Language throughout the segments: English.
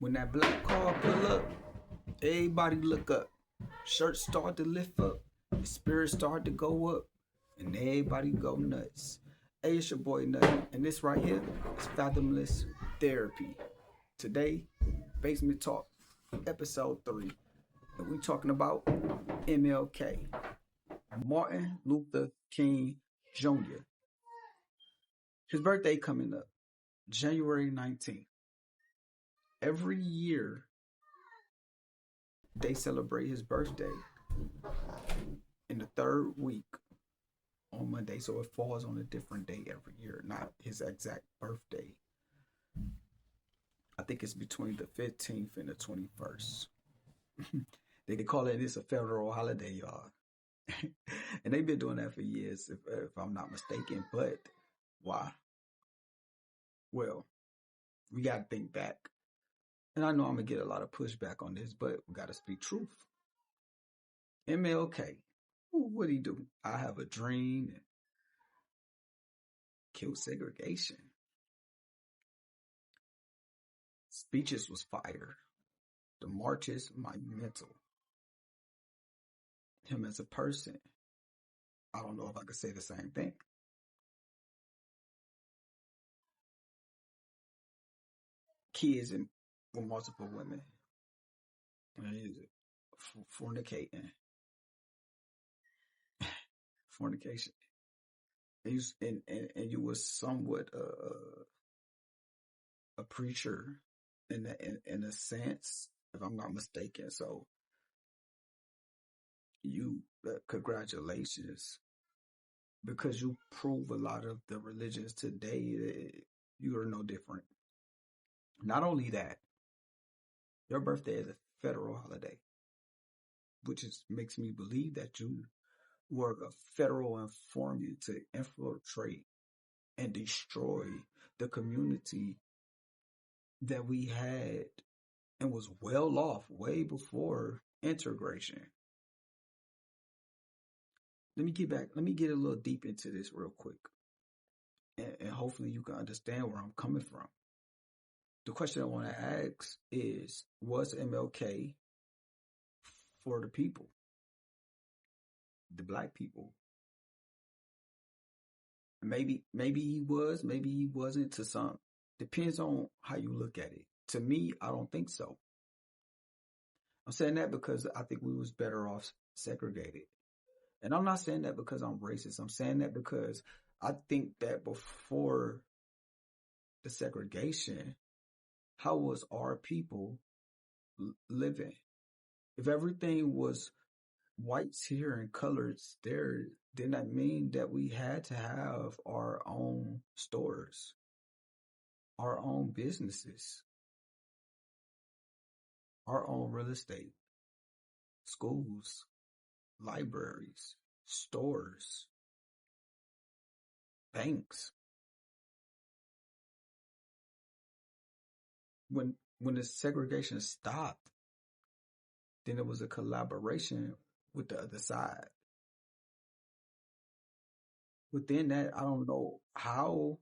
When that black car pull up, everybody look up. Shirts start to lift up. The spirits start to go up. And everybody go nuts. Hey, it's your boy Nutty. And this right here is Fathomless Therapy. Today, Basement Talk, episode 3. And we talking about MLK. Martin Luther King Jr. His birthday coming up, January 19th. Every year, they celebrate his birthday in the third week on Monday, so it falls on a different day every year, not his exact birthday. I think it's between the 15th and the 21st. They call it it's a federal holiday, y'all. And they've been doing that for years, if I'm not mistaken. But why? Well, we got to think back. And I know I'm going to get a lot of pushback on this, but we got to speak truth. MLK, what'd he do? I have a dream and kill segregation. Speeches was fire. The marches, monumental. Him as a person, I don't know if I could say the same thing. Kids and with multiple women, fornicating, fornication. And you was somewhat a preacher in a sense, if I'm not mistaken. So you congratulations, because you prove a lot of the religions today that you are no different. Not only that, your birthday is a federal holiday, which makes me believe that you were a federal informant to infiltrate and destroy the community that we had and was well off way before integration. Let me get back. Let me get a little deep into this real quick. And hopefully you can understand where I'm coming from. The question I want to ask is, was MLK for the people, the black people? Maybe he was, maybe he wasn't to some. Depends on how you look at it. To me, I don't think so. I'm saying that because I think we was better off segregated. And I'm not saying that because I'm racist. I'm saying that because I think that before the segregation, how was our people living? If everything was whites here and colors there, then that mean that we had to have our own stores, our own businesses, our own real estate, schools, libraries, stores, banks. When the segregation stopped, then it was a collaboration with the other side. Within that, I don't know how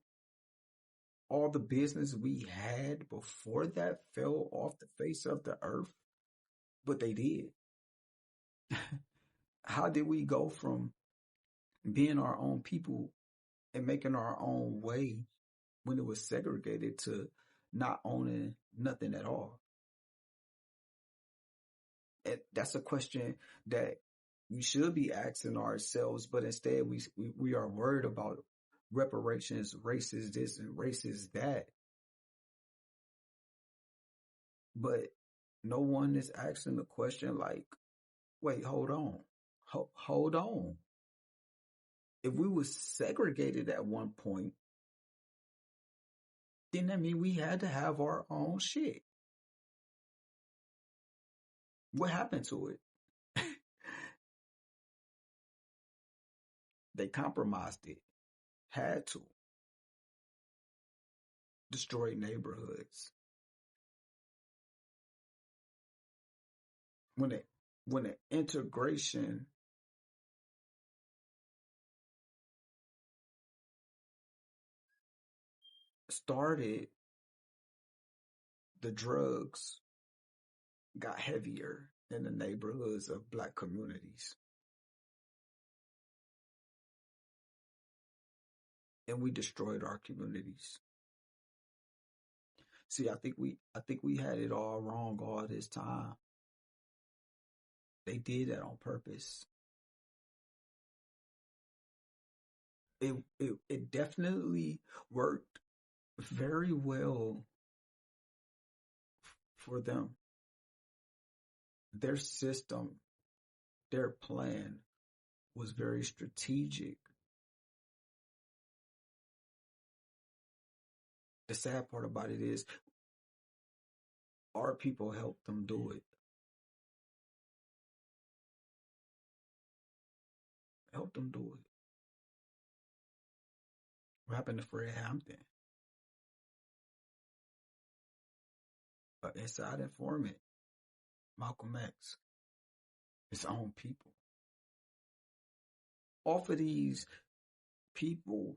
all the business we had before that fell off the face of the earth, but they did. How did we go from being our own people and making our own way when it was segregated to not owning nothing at all? And that's a question that we should be asking ourselves, but instead we are worried about reparations, races this and races that. But no one is asking the question like, wait, hold on. Hold on. If we were segregated at one point, then that mean we had to have our own shit. What happened to it? They compromised it. Had to. Destroy neighborhoods. When the integration started, the drugs got heavier in the neighborhoods of black communities. And we destroyed our communities. See, I think we had it all wrong all this time. They did that on purpose. It definitely worked very well for them. Their system, their plan was very strategic. The sad part about it is our people helped them do it. Helped them do it. What happened to Fred Hampton? An inside informant, Malcolm X, his own people. Off of these people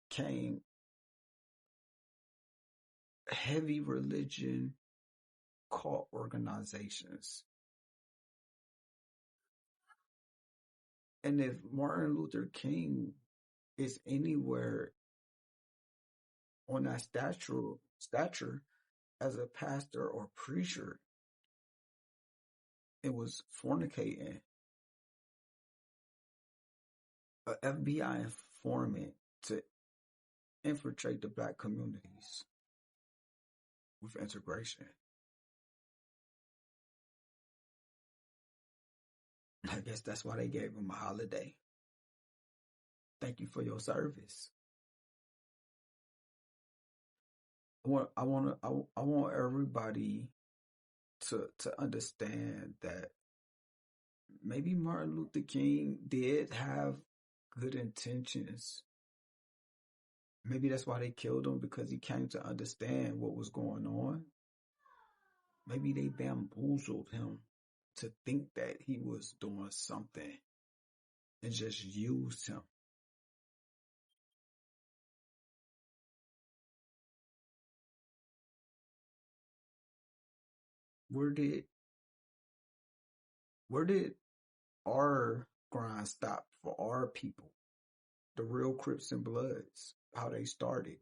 came heavy religion cult organizations. And if Martin Luther King is anywhere on that stature as a pastor or preacher, it was fornicating, an FBI informant to infiltrate the black communities with integration. I guess that's why they gave him a holiday. Thank you for your service. I want everybody to understand that maybe Martin Luther King did have good intentions. Maybe that's why they killed him, because he came to understand what was going on. Maybe they bamboozled him to think that he was doing something and just used him. Where did where did our grind stop for our people? The real Crips and Bloods, how they started,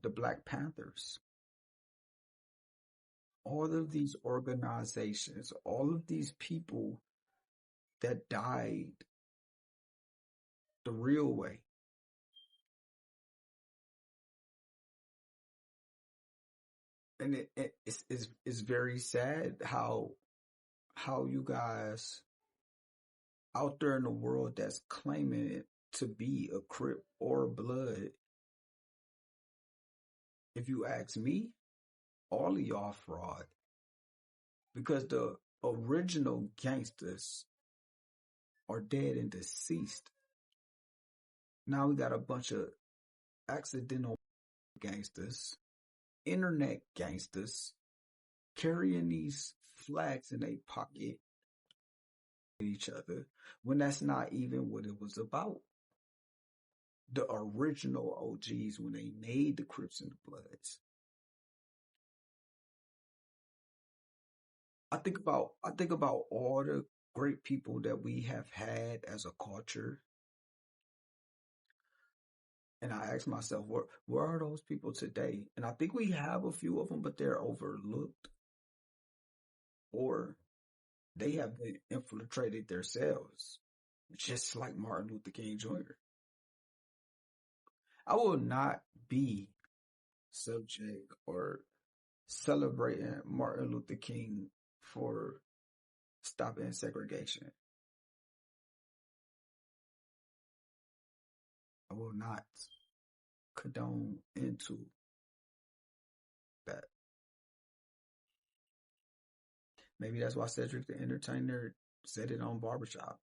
the Black Panthers, all of these organizations, all of these people that died the real way. And it's very sad how you guys out there in the world that's claiming it to be a Crip or a Blood. If you ask me, all of y'all fraud, because the original gangsters are dead and deceased. Now we got a bunch of accidental gangsters, internet gangsters, carrying these flags in their pocket each other when that's not even what it was about. The original OGs, when they made the Crips and the Bloods. I think about all the great people that we have had as a culture, and I ask myself, where are those people today? And I think we have a few of them, but they're overlooked, or they have been infiltrated themselves, just like Martin Luther King Jr. I will not be subject or celebrating Martin Luther King for stopping segregation. I will not condone into that. Maybe that's why Cedric the Entertainer said it on Barbershop.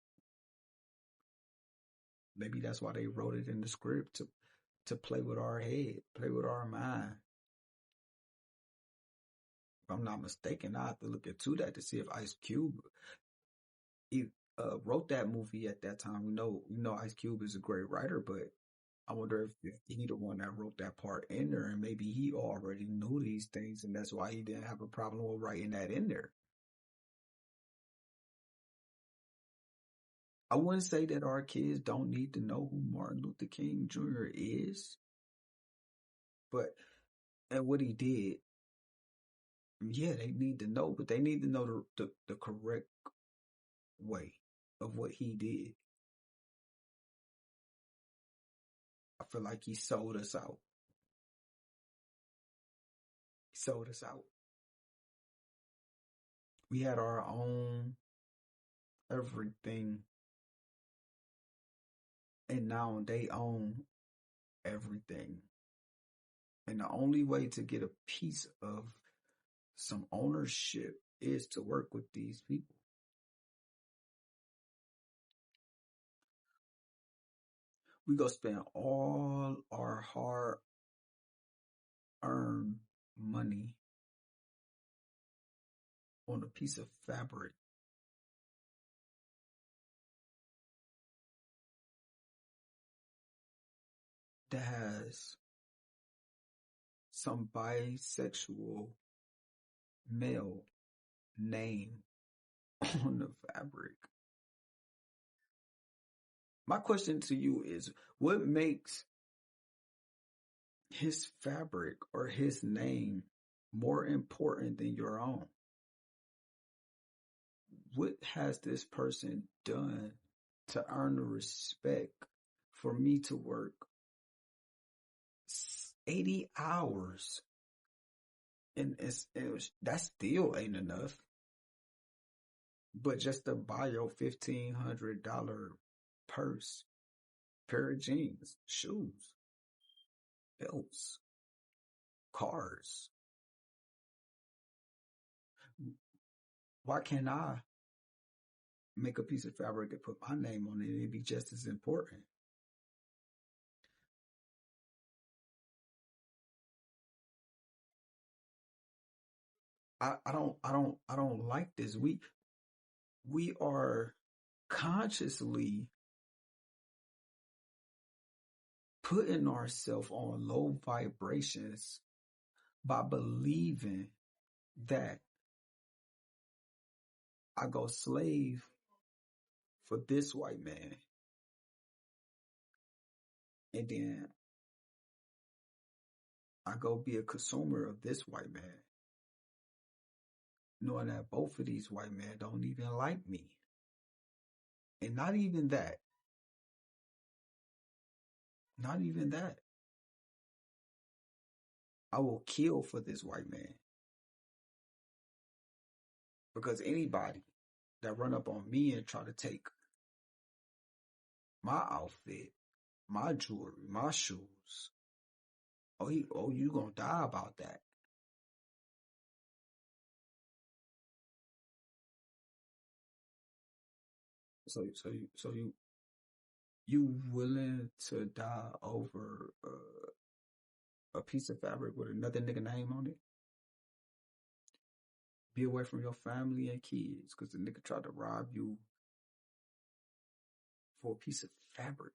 Maybe that's why they wrote it in the script to play with our head, play with our mind. If I'm not mistaken, I have to look into that to see if Ice Cube he, wrote that movie at that time. We know Ice Cube is a great writer, but I wonder if he the one that wrote that part in there, and maybe he already knew these things, and that's why he didn't have a problem with writing that in there. I wouldn't say that our kids don't need to know who Martin Luther King Jr. is, but and what he did, yeah, they need to know, but they need to know the correct way of what he did. I feel like he sold us out. He sold us out. We had our own everything, and now they own everything. And the only way to get a piece of some ownership is to work with these people. We go spend all our hard earned money on a piece of fabric that has some bisexual male name on the fabric. My question to you is, what makes his fabric or his name more important than your own? What has this person done to earn the respect for me to work 80 hours? And that still ain't enough. But just to buy your $1,500 purse, pair of jeans, shoes, belts, cars. Why can't I make a piece of fabric and put my name on it and it'd be just as important? I don't like this. We are consciously putting ourselves on low vibrations by believing that I go slave for this white man, and then I go be a consumer of this white man, knowing that both of these white men don't even like me. And not even that, not even that. I will kill for this white man because anybody that run up on me and try to take my outfit, my jewelry, my shoes, you gonna die about that. So you willing to die over a piece of fabric with another nigga name on it? Be away from your family and kids because the nigga tried to rob you for a piece of fabric.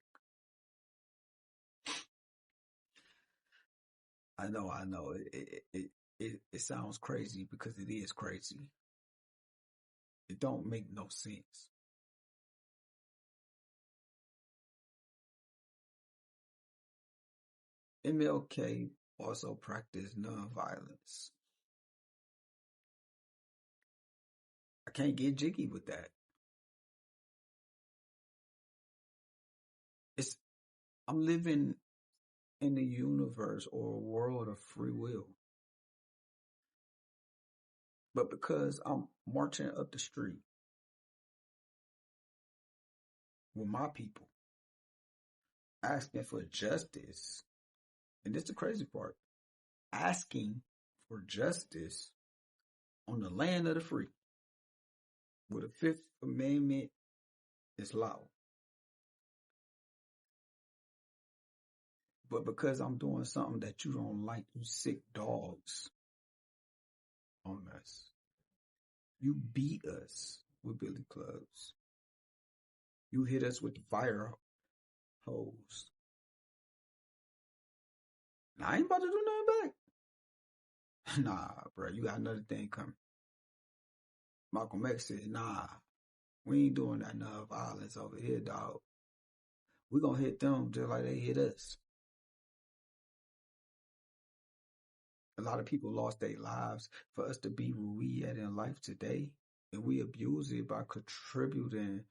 I know. It sounds crazy because it is crazy. It don't make no sense. MLK also practiced nonviolence. I can't get jiggy with that. It's I'm living in a universe or a world of free will. But because I'm marching up the street with my people, asking for justice, and this is the crazy part, asking for justice on the land of the free, where the Fifth Amendment is law. But because I'm doing something that you don't like, you sick dogs on us. You beat us with billy clubs. You hit us with fire hose. I ain't about to do nothing back. Nah, bro, you got another thing coming. Malcolm X said, nah, we ain't doing that enough violence over here, dog. We gonna hit them just like they hit us. A lot of people lost their lives for us to be where we at in life today. And we abuse it by contributing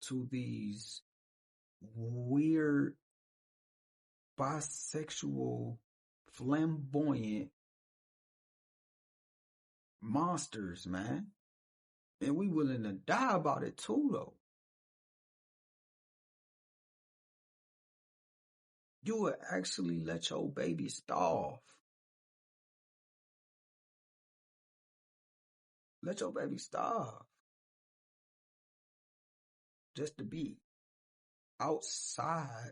to these weird, bisexual, flamboyant monsters, man. And we willing to die about it too, though. You would actually let your baby starve. Let your baby starve just to be outside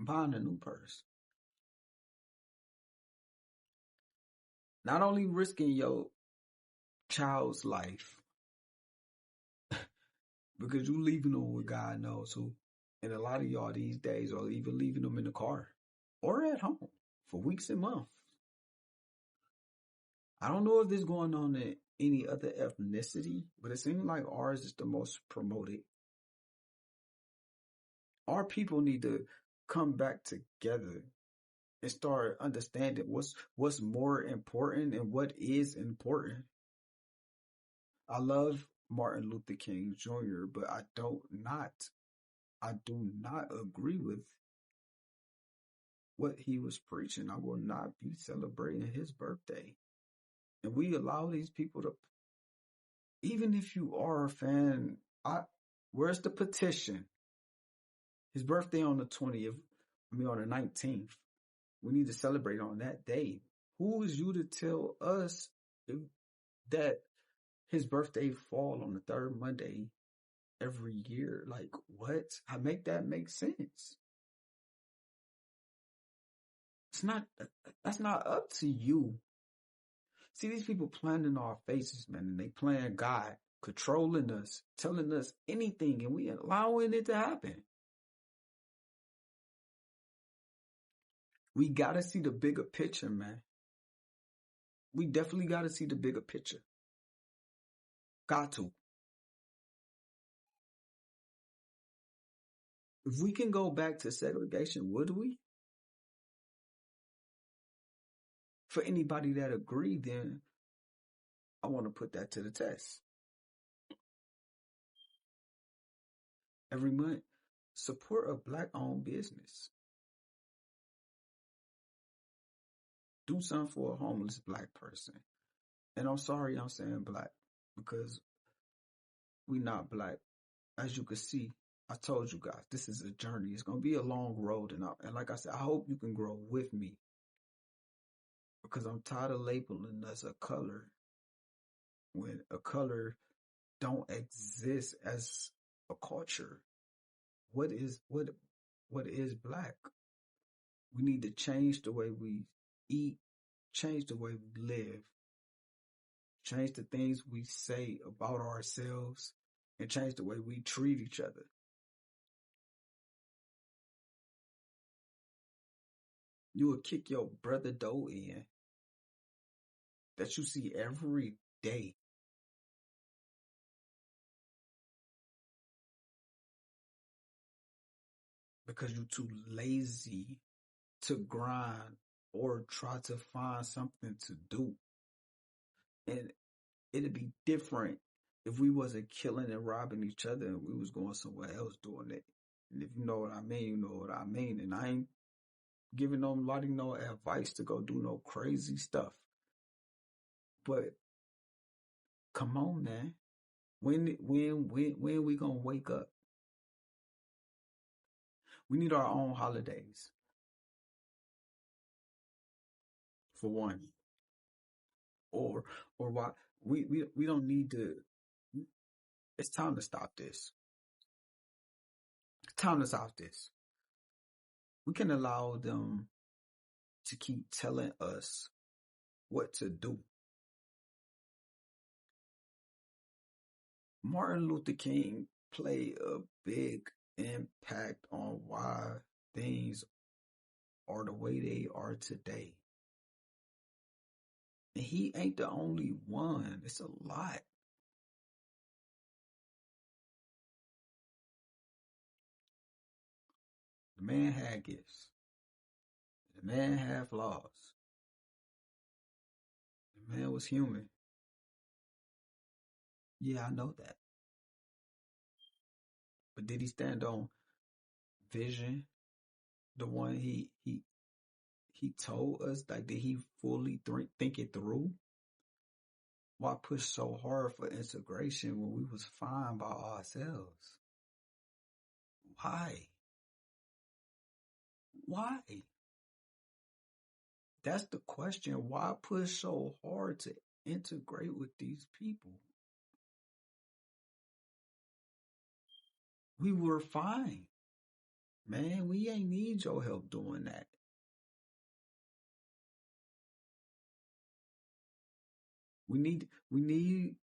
buying a new purse. Not only risking your child's life because you leaving them with God knows who. And a lot of y'all these days are even leaving them in the car or at home for weeks and months. I don't know if this is going on in any other ethnicity, but it seems like ours is the most promoted. Our people need to come back together and start understanding what's more important and what is important. I love Martin Luther King Jr., but I do not agree with what he was preaching. I will not be celebrating his birthday. And we allow these people to, even if you are a fan, where's the petition? His birthday on the 20th, on the 19th. We need to celebrate on that day. Who is you to tell us that his birthday fall on the third Monday every year? Like, what? I make that make sense. That's not up to you. See, these people playing in our faces, man, and they playing God, controlling us, telling us anything, and we allowing it to happen. We got to see the bigger picture, man. We definitely got to see the bigger picture. Got to. If we can go back to segregation, would we? For anybody that agreed, then I want to put that to the test. Every month, support a Black-owned business. Do something for a homeless Black person. And I'm sorry I'm saying Black because we not Black. As you can see, I told you guys, this is a journey. It's going to be a long road. And like I said, I hope you can grow with me because I'm tired of labeling us a color when a color don't exist as a culture. What is Black? We need to change the way we eat, change the way we live, change the things we say about ourselves, and change the way we treat each other. You will kick your brother door in that you see every day because you're too lazy to grind or try to find something to do. And it'd be different if we wasn't killing and robbing each other and we was going somewhere else doing it. And if you know what I mean, you know what I mean. And I ain't giving nobody no advice to go do no crazy stuff. But come on, man. When we gonna wake up? We need our own holidays. For one. Or why we don't need to. It's time to stop this. It's time to stop this. We can allow them to keep telling us what to do. Martin Luther King played a big impact on why things are the way they are today. And he ain't the only one. It's a lot. The man had gifts. The man had flaws. The man was human. Yeah, I know that. But did he stand on vision? The one he told us, like, did he fully think it through? Why push so hard for integration when we was fine by ourselves? Why? Why? That's the question. Why push so hard to integrate with these people? We were fine. Man, we ain't need your help doing that. We need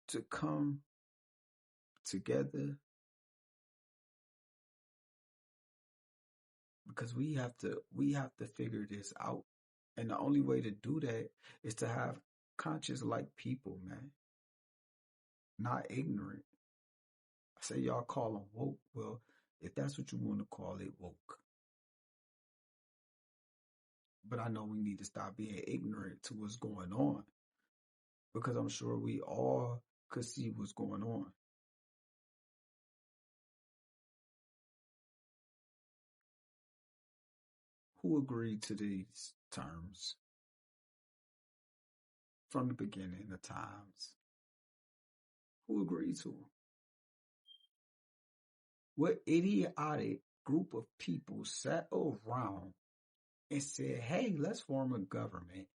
to come together because we have to figure this out. And the only way to do that is to have conscious like people, man, not ignorant. I say y'all call them woke. Well, if that's what you want to call it, woke. But I know we need to stop being ignorant to what's going on because I'm sure we all could see what's going on. Who agreed to these terms from the beginning of times? Who agreed to them? What idiotic group of people sat around and said, hey, let's form a government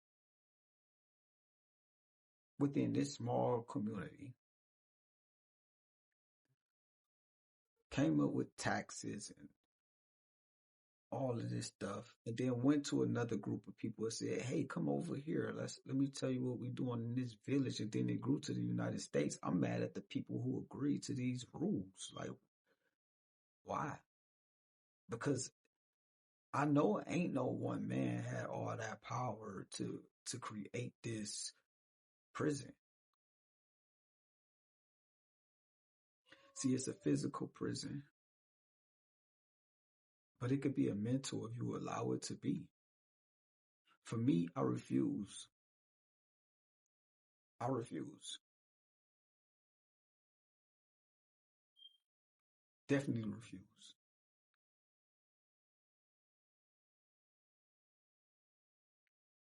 within this small community, came up with taxes and all of this stuff, and then went to another group of people and said, hey, come over here. Let me tell you what we're doing in this village. And then it grew to the United States. I'm mad at the people who agreed to these rules. Like, why? Because I know ain't no one man had all that power to create this prison. See, it's a physical prison, but it could be a mental if you allow it to be. For me, I refuse. I refuse. Definitely refuse.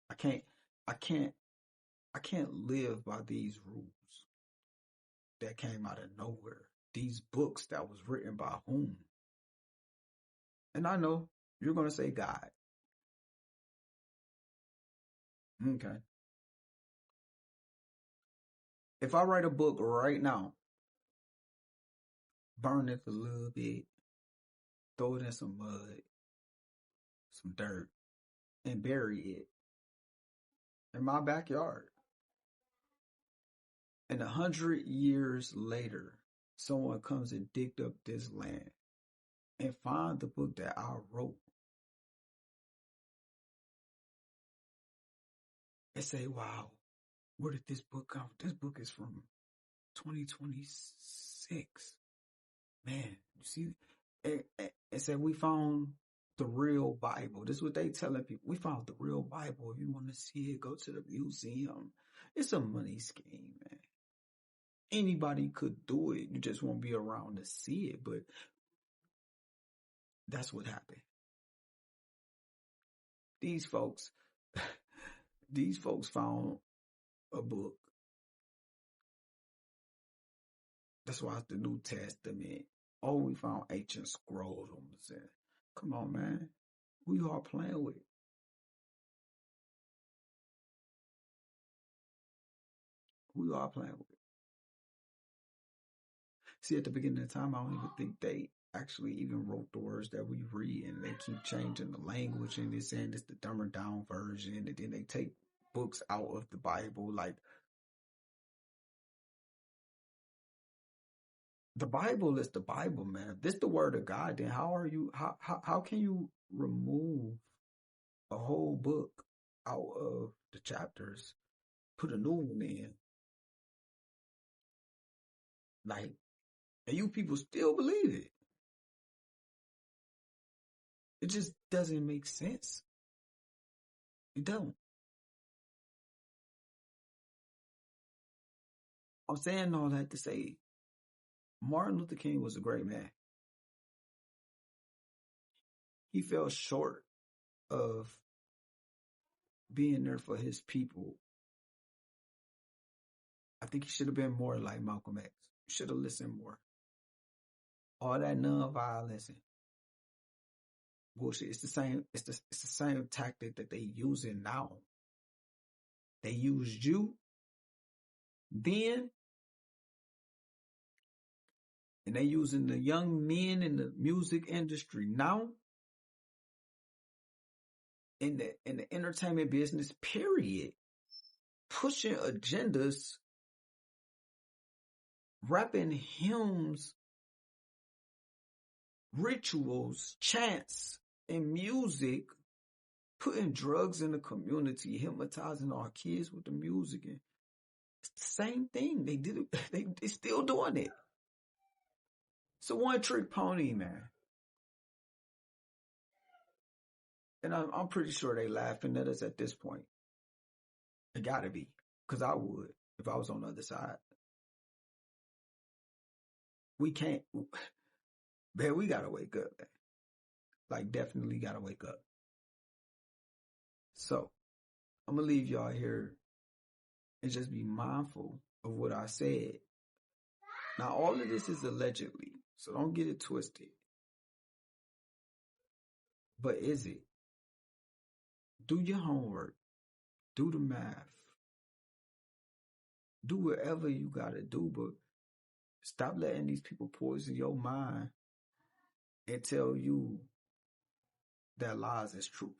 I can't I can't I can't live by these rules that came out of nowhere. These books that was written by whom? And I know you're gonna say God. Okay. If I write a book right now, burn it a little bit, throw it in some mud, some dirt, and bury it in my backyard. And 100 years later, someone comes and digged up this land and find the book that I wrote and say, wow, where did this book come from? This book is from 2026. Man, you see, and said we found the real Bible. This is what they telling people. We found the real Bible. If you want to see it, go to the museum. It's a money scheme, man. Anybody could do it. You just won't be around to see it. But that's what happened. These folks, these folks found a book. That's why it's the New Testament. Oh, we found ancient scrolls on the set. Come on, man. Who you all playing with? Who you all playing with? See, at the beginning of the time, I don't even think they actually even wrote the words that we read, and they keep changing the language, and they're saying it's the dumber down version, and then they take books out of the Bible. Like, The Bible is the Bible, man. If this the word of God, then how can you remove a whole book out of the chapters, put a new one in? Like, and you people still believe it. It just doesn't make sense. It don't. I'm saying all that to say Martin Luther King was a great man. He fell short of being there for his people. I think he should have been more like Malcolm X. He should have listened more. All that non-violence and bullshit. It's the same. It's the same tactic that they using now. They used you then, and they using the young men in the music industry now, in the entertainment business. Period. Pushing agendas, rapping hymns, rituals, chants, and music, putting drugs in the community, hypnotizing our kids with the music. And it's the same thing. They did it. They still doing it. It's a one-trick pony, man. And I'm pretty sure they laughing at us at this point. It gotta be. Because I would if I was on the other side. We can't. Man, we gotta wake up, man. Like, definitely gotta wake up. So, I'm gonna leave y'all here and just be mindful of what I said. Now, all of this is allegedly, so don't get it twisted. But is it? Do your homework. Do the math. Do whatever you gotta do, but stop letting these people poison your mind and tell you that lies is truth.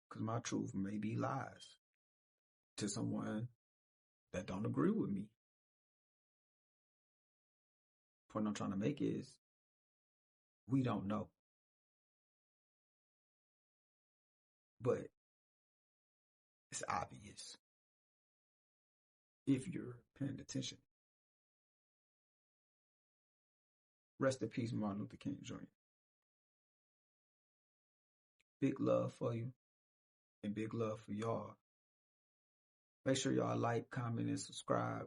Because my truth may be lies to someone that don't agree with me. Point I'm trying to make is we don't know. But it's obvious if you're paying attention. Rest in peace, Martin Luther King Jr. Big love for you and big love for y'all. Make sure y'all like, comment, and subscribe.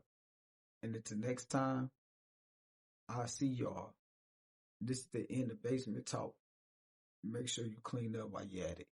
And until next time, I'll see y'all. This is the end of Basement Talk. Make sure you clean up while you're at it.